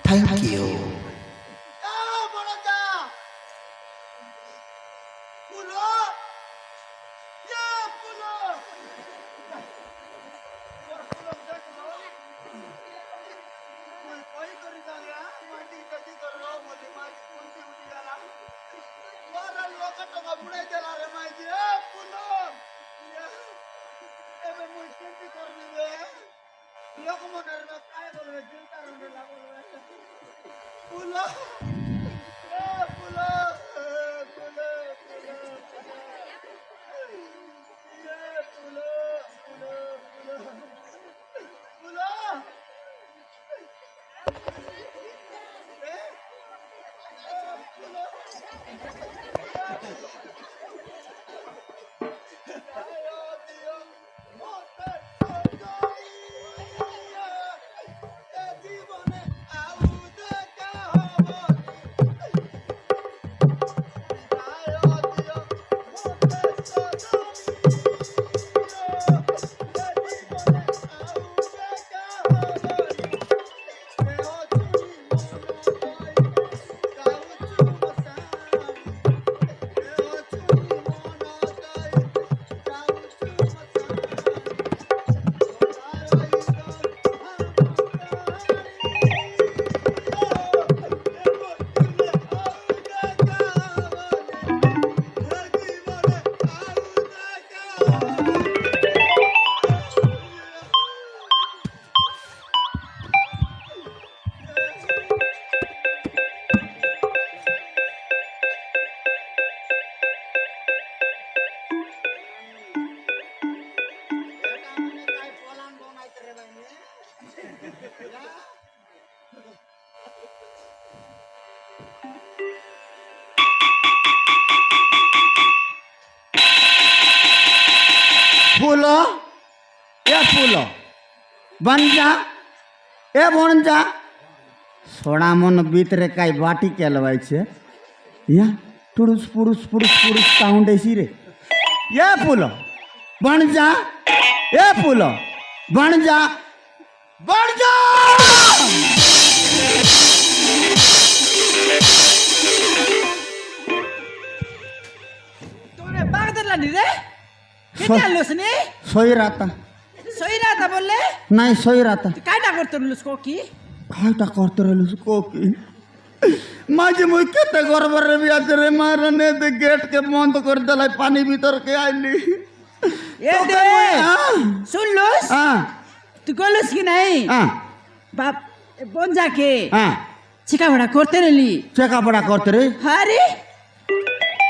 Thank you. फूलो ए फूलो बन जा ए बन जा सोड़ा मन भीतरे काई बाटी केलवाई छे या टुडुस पुरुष पुरुष पुरुष साउंड ऐसी रे ये फूलो बन जा ए फूलो बन जा তোরে বাগদার লানি রে কেটা লসনি सोई रहा বললে नहीं सोई रहा था কাইটা করতে লুসকো কি खाटा करते रहे उसको की माजी मुई केते गरबर रे बिया रे मारने दे गेट के बंद कर देला पानी भीतर के आइली এ দে শুন লুস हां তুই গলস কি নাই हां বাপ বন যাকে हां চিকা বড়া করতে রলি चेका बड़ा करते रे আরে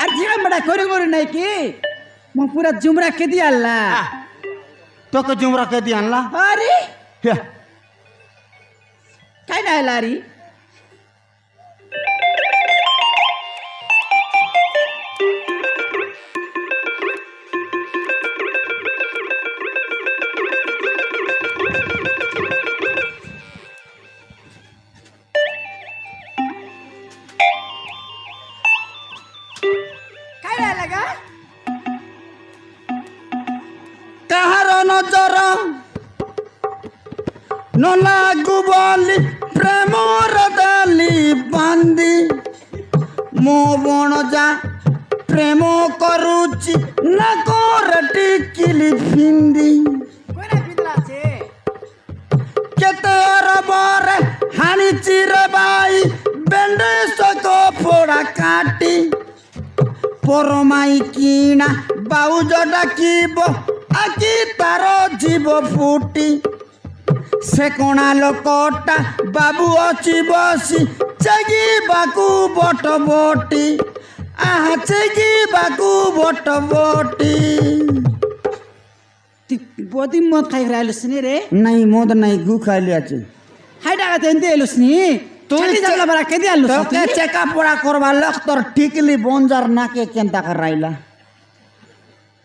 আর চিকা বড়া করে করে নাই কি মো পুরা জুমরা কে দি আল্লাহ तो के जुमरा के दियान ला আরে या কাই না লারি কাই না লাগা কাহার নজর নলাগু বলি প্রেমর দালি বান্দি মো বণজা প্রেম করুচি না করে টিকিলি ফিন্দি কইরা বিদলা আছে কেতে রবরে হানিচি রে বাই বেন্ডে সক ফোড়া কাটি পরমাই কিনা বাউজ ডাকিব আকি তার জীব ফুটি সে কোণা লোকটা বাবু অছি বসি চেগিবাকু বট বটি আহা চেগিবাকু বট বটি তুই বদি মদ খাই রাইলসনি রে নাই মদ নাই গু খাইলি আছে হাই টাকা দেনতে এলুসনি তুই জাগলা বড়া কে দি আলুস তোকে চেকা পড়া করবা লখ তোর টিকলি বঞ্জার নাকে কেনতা রাইলা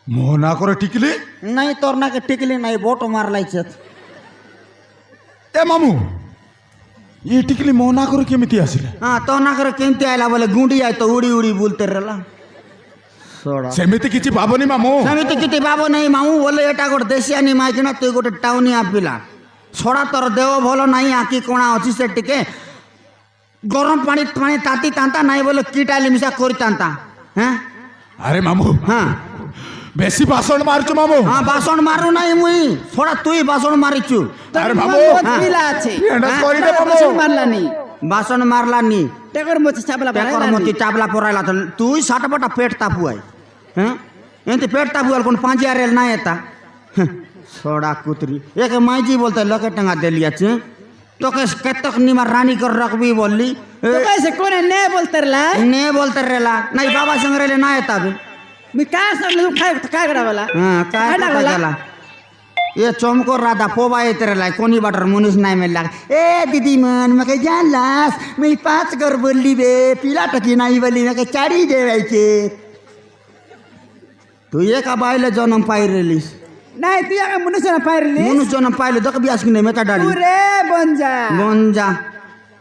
মোহ না করে টিকলি নাই তোর নাকে টিকলি নাই বট মারলাইছে এ মামু ये टिकली मोह ना करे केमिति आसिले হ্যাঁ তো নাকরে কেমতি আইলা বলে গুঁড়ি আই তো উড়ি উড়ি বলতে রেলা সোড়া ସେମିତି କିଛି ଭାବନି ମାମୁ ସେମିତି କିଛି ଭାବ ନାହିଁ ମାମୁଁ ବୋଲେ ଏଟା ଗୋଟେ ଦେଶିଆନି ମାଇକିନା ତୁଇ ଗୋଟେ ଟାଉନିଆ ପିଲା ছড়া তোর দেহ ଭଲ ନାହିଁ ଆଖି କଣା ଅଛି ସେ ଟିକେ ଗରମ ପାଣି ପାଣି ତାତି ତାନ୍ତା ନାହିଁ ବୋଲେ କିଟା ମିଶା କରିଥାନ୍ତା হ্যাঁ আরে মামু হ্যাঁ বেশি বাসন মারছো মামু হ্যাঁ বাসন মারু নাই মুই ছড়া তুই বাসন মারিছু আরে তোর বাবু, বহুত হ্যাঁ। পিলা আছে এটা হ্যাঁ, করি দে মামু বাসন মারলানি বাসন মারলানি টেকর মতি চাবলা পেকর মতি চাবলা পরাইলা তো তুই সাটপটা পেট তাপুয়াই হ্যাঁ এতে পেট তাপুয়াল কোন পাঁচিয়া রেল না এটা ছড়া কুতরি এক মাইজি বলতে লকে টাঙ্গা দেলিয়াছে তোকে কেতক নিমার রানী কর রাখবি বললি তো कैसे कोने ने बोलतरला নে বলতে রেলা নাই বাবা সঙ্গে রেলে না এতাবে मी काय सांगलो काय करावला হ্যাঁ কায় काय কথা लागला গেলা ये चमको राधा पोबा येते रे कोणी बाटर मुनीस नाही मिळला ए दीदी मन मग जानलास मी 5 घर बोलली बे पिला टकी नाही बोलली मग चारी जेवायचे तू एका बायला जन्म पाहिलेलीस नाही तू या मनुष्याला पाहिली मुनुस जन्म पाहिले तर बियास की नाही मेटा तू डाळी रे bonja गंजा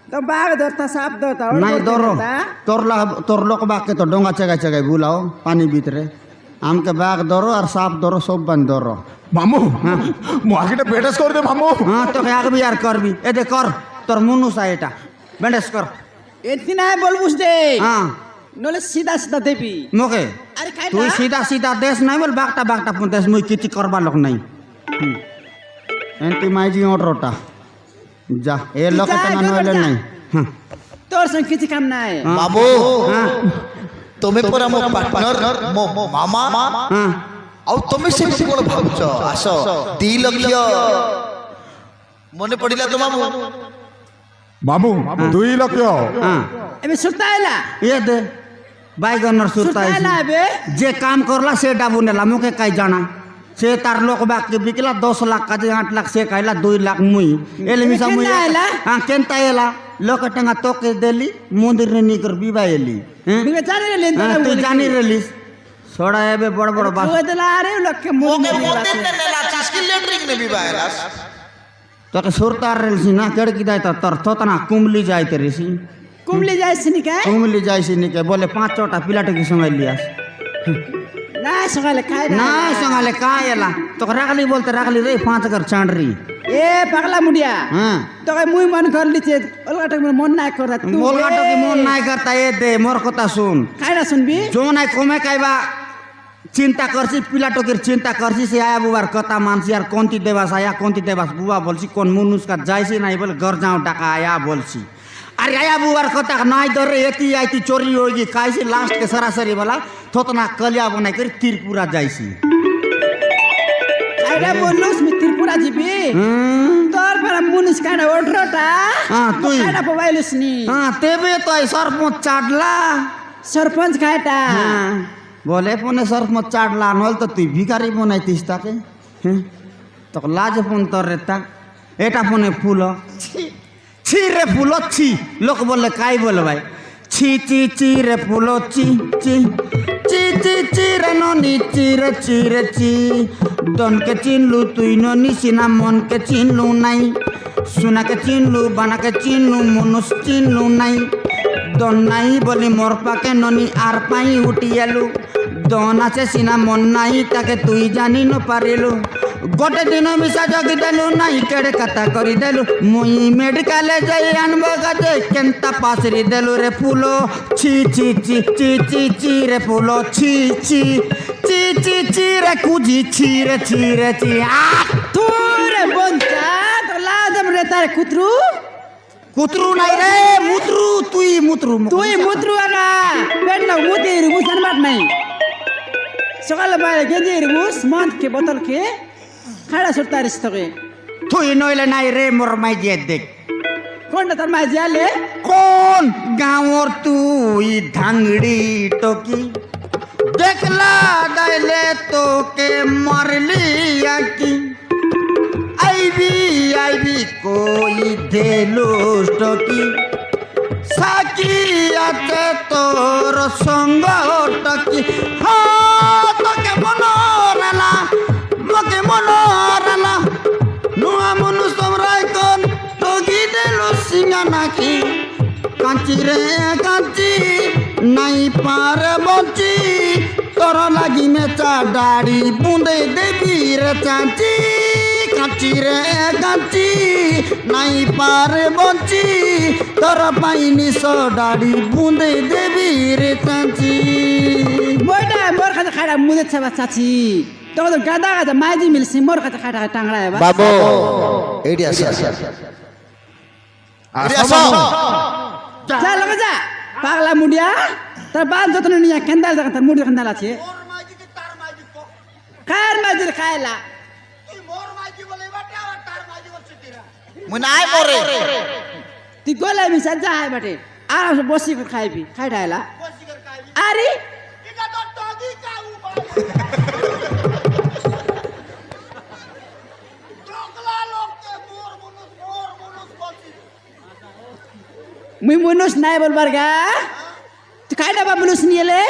तो बाग धरता साप धरता नाही दरो तोर लोक बाग के तो डोंगा चगाय चगाय बुलाओ पानी भीतरे आमके बाग दरो और साप दरो सब बन दरो মামু মু আগে বেটাস করে দে মামু हाँ तो क्या भी यार कर भी ए दे कर तोर मुनुस आहे এটা বেন্ডেস কর इतनी नाही बोलबुस दे हाँ नोले सीधा सीधा देबी मोके अरे काय তুই ना सीधा सीधा देश नाही बोल बागटा बागटा पण देश मुई किती करबा लोक नाही एंटी मायजी ऑर्डरटा जा ए लोक जा, तना जा, नोले जा। नाही हाँ, तोर संग किती काम नाही हाँ, বাবু हाँ, তুমি পুরা মো পার্টনার মো মামা हाँ, ଆଉ ତମେ ସେମିତି କଣ ଭାବୁଛ ଆସ 2 ଲକ୍ଷ ମନେ ପଡ଼ିଲା ତ ମାମୁ মামু 2 লক্ষ हाँ। एबे सुतायला ये दे বাইগনর সুরতাই सुतायला बे যে কাম করলা সে ডাবু নেলা মুকে কাই জানা সে তার লোক বাক কে বিকলা 10 লাখ কাজে 8 লাখ সে কাইলা 2 লাখ মুই এলে মিসা মুই কেনতা এলা? হ্যাঁ কেনতা এলা লোক টাঙ্গা তোকে দেলি মন্দির রে নিকর বিবাহ এলি হ্যাঁ बिबे जाने रे लेन হ্যাঁ, তুই জানি রেলিস ছড়া এবে বড় বড় বাস तू दला रे लोग के मुंह ওকে में মন্দির নে নেলা চিসকি লেটরিং নে বিবাহলাস তোকে সুরতার রেলছি না কেড়কি দাই তো তোর থতনা কুমলি যাইতে রেছি कुमले जाय सिनी काय কুমলি যাইছি নিকে বলে 5-6টা পিলাটকে সঙ্গে লিয়াস ना सकाले काय না সঙ্গালে কাই এলা তোকে রাখলি বলতে রাখলি রে 5 ঘর চাঁড়রি ए पगला मुडिया হ্যাঁ तो काय मुई मन करली छे अलगा टक मन नाही करत तू बोलगाटो की मन नाही करता ये दे मोर কথা শুন काय ना सुनबी जो নাই কমে কাইবা চিন্তা করছি পিলাটকের চিন্তা করছি সে আয়া বুবার কথা মানছি আর কোনটি দেবাস আয়া কোনটি দেবাস বুবা বলছি কোন মনুষ্কা যাইছি নাই বলে ঘর যাও টাকা আয়া বলছি আর আয়া বুবার কথা নাই ধরে এতি আইতি চোরি হইগি খাইছি লাস্ট के सरासरी वाला थोतना कलिया बनाई कर त्रिपुरा যাইছি काय रे बोलुस मी त्रिपुरा जीबी तोर पर मुनिस काय ना ओठरोटा हाँ, तुई. काय ना पवाइलुस नी হ্যাঁ তেবে তো সরপঞ্চ চাটলা सरपंच कायटा হ্যাঁ বলে ফোনে সরপঞ্চ চাটলা নল তো তুই ভিখারি বনাইতিস তাকে হ্যাঁ তোকে লাজ ফোন তোর রে তা এটা ফোনে ফুল ছি রে ফুল ছি লোক বললে কাই বলে ভাই ছি চি চি রে ফুল চি চি চি চি চি রে ননি চি রে চি দনকে চিনলু তুই ননি সিনা মনকে চিনলু নাই সোনাকে চিনলু বানাকে চিনলু মনুষ চিনলু নাই দন নাই বলি মোর পাকে ননি আর পাই উঠি এলু দন আছে সিনা মন নাই তাকে তুই জানি ন পারিলু গোটে দিন মিশা জগি দেলু নাই কেড়ে কথা করি দেলু মুই মেডিকালে যাই আনব গাজে কেনতা পাসরি দেলু রে ফুলো ছি ছি ছি ছি ছি ছি রে ফুলো ছি ছি ছি ছি ছি রে কুজি ছি রে ছি আ तू रे बोंचा तो लाजम रे तारे कुतरू কুতরু নাই রে মুতরু তুই মুতরু তুই মুতরু আগা পেট না মুতি রুবুস মাট নাই সকালে বাইরে গেঞ্জি রুবুস মন के बोतल के খাড়া সুরতারিস তোকে তুই নইলে নাই রে মোর মাই যে দেখ কোনটা তোর মা জালে কোন গাঁৱৰ তুই ধাংড়ি টকি দেখলা দাইলে তোকে মারলি আকি আইবি কই দেলুস টকি সাকি আছে তোর সঙ্গ টকি তোকে মনোরালা মকে মনোরালা নুয়া মনু সমরাই কোন টকি দেলু সিঙ্গা নাকি কাঞ্চি রে কাঞ্চি নাই পার বঞ্চি তোর লাগি মেচা দাড়ি বুঁদে দেবি রে চাঁচি কাঁচি রে কাঁচি নাই পারে বঞ্চি তোর পাইনি সডাড়ি বুঁদে দেবী রে কাঁচি বইটা মোর কাছে খাইটা মুদে ছাবা চাচি তখন তো গাদা গাদা মাইজি মিলছি মোর কাছে খাইটা টাংরা এবার বাবু এইটি আসো যা লগে যা পাগলা মুডিয়া তার বাল যত্ন নিয়া কেন্দাল দেখেন তার মুডি কেন্দাল আছে খায়ের মাইজির খায়লা মুই নাই মরে তুই গলে মিশা যা হয় বাটে আর বসি করে খাইবি খাই ঢাইলা আরে মুই মনুষ নাই বলবার গা তুই খাই ডাবা মনুষ নিয়ে এলে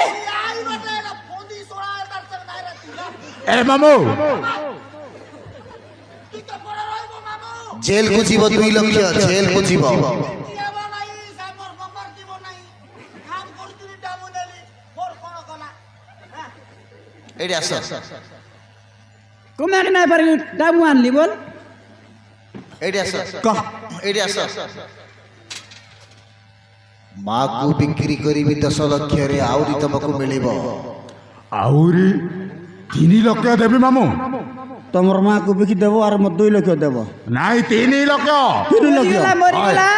এ মামু জেল বুঝিব 2 লক্ষ জেল বুঝিব এইটি আসো কমে নাই পারি ডাবু আনলি বল এইটি আসো এইটি আসো মাକୁ ବିକ୍ରି କରିବି 10 ଲକ୍ଷରେ ଆହୁରି ତମକୁ ମିଳିବ ଆହୁରି 3 ଲକ୍ଷ ଦେବି ମାମୁ তোমার মাকে বিকি দেবো আর মো 2 লক্ষ দেবো ନାଇଁ 3 ଲକ୍ଷ 3 লক্ষ মরিগলা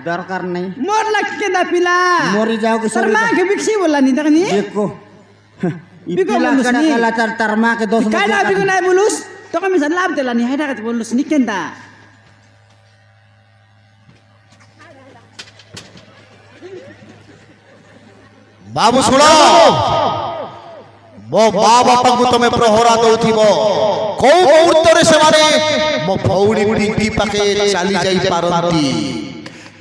দরকার নেই মোর লাগ কেন্দা পিলা মরি যাও কি তোর মা কে বিক্সি বললা নি দেখনি দেখো বিকো ইপিলা বলুস কাটা নি। কালা তার মাকে 10 কাই না বিকো নাই বলুস তোকে মিশা লাভ দিলা নি হাইটা কাছে বলুস নি কেন্দা ବାବୁ ଶୁଣ ମୋ ମା ବାପାଙ୍କୁ ତମେ ପ୍ରହରା ଦଉଥିବ କୋଉ ମୁହୂର୍ତ୍ତରେ ସେମାନେ ମୋ ଭଉଣୀ ପିଙ୍କି ପାଖେ ଚାଲି ଯାଇ ପାରନ୍ତି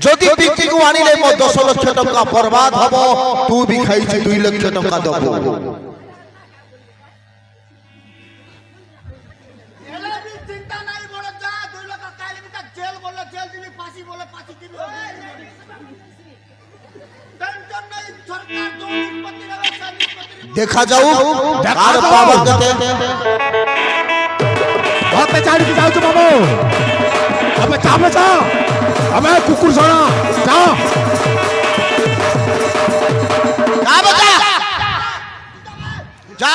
ଯଦି ପିଙ୍କିକୁ ଆଣିଲେ ମୋ 10 ଲକ୍ଷ ଟଙ୍କା ବର୍ବାଦ ହବ ତୁ ବି ଖାଇଛି 2 ଲକ୍ଷ ଟଙ୍କା ଦବୁ দেখা যাও আর বাবার কাছে ମତେ ଛାଡ଼ିକି ଯାଉଛୁ ମାମୁ ଆମେ ଚାମେ ଚା ଆମେ କୁକୁର ସଣା ଚା যা